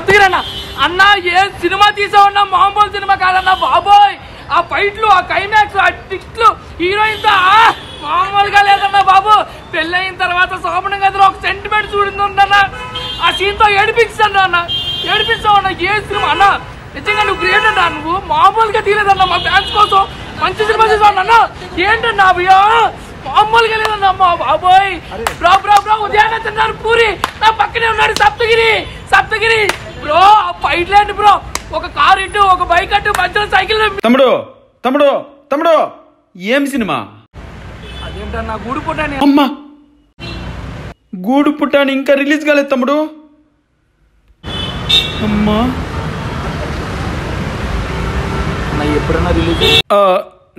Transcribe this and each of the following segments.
సప్తగిరి అన్న ఏ సినిమా తీసావన్నా మామూలు సినిమా కాదన్నా బాబోయ్. ఆ ఫైట్లు, ఆ క్లైమాక్స్, ఆ ట్విస్ట్లు, హీరోయిన్ తో మామూలుగా లేదన్నా బాబు. పెళ్ళయిన తర్వాత శోభన గదిలో ఒక సెంటిమెంట్ చూడిందన్న, ఆ సీన్ తో ఏడిపిస్తాను అన్న, ఏడిపిస్తావు అన్న. ఏ సినిమా అన్న, నిజంగా నువ్వు గ్రేట్ అన్నా. నువ్వు మామూలుగా తీయలేదన్నా, మా ఫ్యాన్స్ కోసం మంచి సినిమా తీసావు అన్న. ఏంటన్నా అయ్యో మామూలుగా లేదన్నా బాబోయ్. బ్రో బ్రో బ్రో ఉదయాన్నే తిన్నారు పూరి, నా పక్కనే ఉన్నాడు సప్తగిరి. సప్తగిరి బ్రో ఫైట్ లేండి బ్రో. ఒక కారు ఇటు, ఒక బైక్ అటు, మధ్యలో సైకిల్. తమ్ముడు తమ్ముడు తమ్ముడు ఏం సినిమా? అదేంటన్నా గూడు పుట్టాని. అమ్మా గూడు పుట్టాని ఇంకా రిలీజ్ కాలేదు తమ్ముడు. అమ్మా ఎప్పుడన్నా రిలీజ్?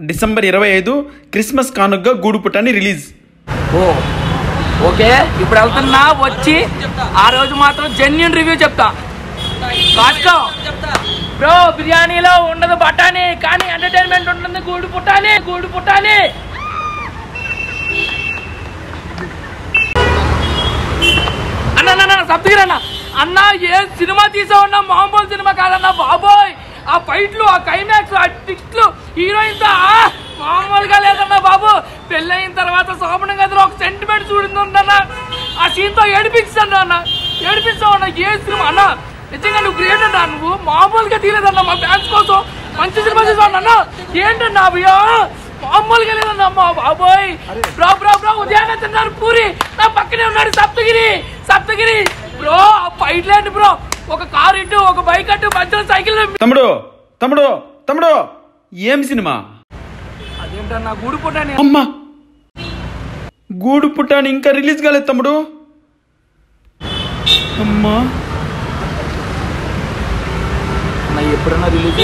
డిసెంబర్ 25 క్రిస్మస్ కానుకగా గూడు పుట్టాని రిలీజ్. ఓకే ఇప్పుడు వెళ్తున్నా, వచ్చి ఆ రోజు మాత్రం జెన్యూన్ రివ్యూ చెప్తా. బ్రో బిర్యానీలో ఉండదు బఠానీ, కానీ ఎంటర్టైన్మెంట్ ఉంటుంది గూడు పుట్టాలి. గూడు పుట్టాలి అన్న. సప్తగిరి అన్న ఏ సినిమా తీసావన్నా మామూలు సినిమా కాదన్నా బాబోయ్. ఆ ఫైట్లు, ఆ క్లైమాక్స్, ఆ ట్విస్ట్లు, హీరోయిన్ తో మామూలుగా లేదన్నా బాబు. పెళ్ళయిన తర్వాత శోభన గదిలో ఒక సెంటిమెంట్ చూడిందన్న, ఆ సీన్ తో ఏడిపిస్తాను అన్న, ఏడిపిస్తావు అన్న. ఏ సినిమా అన్న, నిజంగా నువ్వు గ్రేట్ అన్నా. నువ్వు మామూలుగా తీయలేదన్నా, మా ఫ్యాన్స్ కోసం మంచి సినిమా తీసావు అన్న. ఏంటన్నా అయ్యో మామూలుగా లేదన్నా బాబోయ్. బ్రో బ్రో బ్రో ఉదయాన్నే తిన్నారు పూరి, నా పక్కనే ఉన్నాడు సప్తగిరి. సప్తగిరి బ్రో ఫైట్ లేండి బ్రో. ఒక కారు ఇటు, ఒక బైక్ అటు, మధ్యలో సైకిల్. తమ్ముడు తమ్ముడు తమ్ముడు ఏం సినిమా? అదేంటన్నా గూడు పుట్టాని. అమ్మా గూడు పుట్టాని ఇంకా రిలీజ్ కాలేదు తమ్ముడు. అమ్మా ఎప్పుడన్నా రిలీజ్?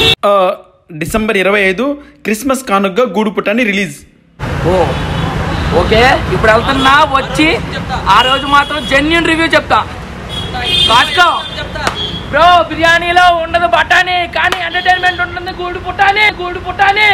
డిసెంబర్ 25 క్రిస్మస్ కానుకగా గూడు పుట్టాని రిలీజ్. ఓకే ఇప్పుడు వెళ్తున్నా, వచ్చి ఆ రోజు మాత్రం జెన్యూన్ రివ్యూ చెప్తా. బ్రో బిర్యానీలో ఉండదు బఠానీ, కానీ ఎంటర్టైన్మెంట్ ఉంటుంది గూడు పుట్టాలి. గూడు పుట్టాలి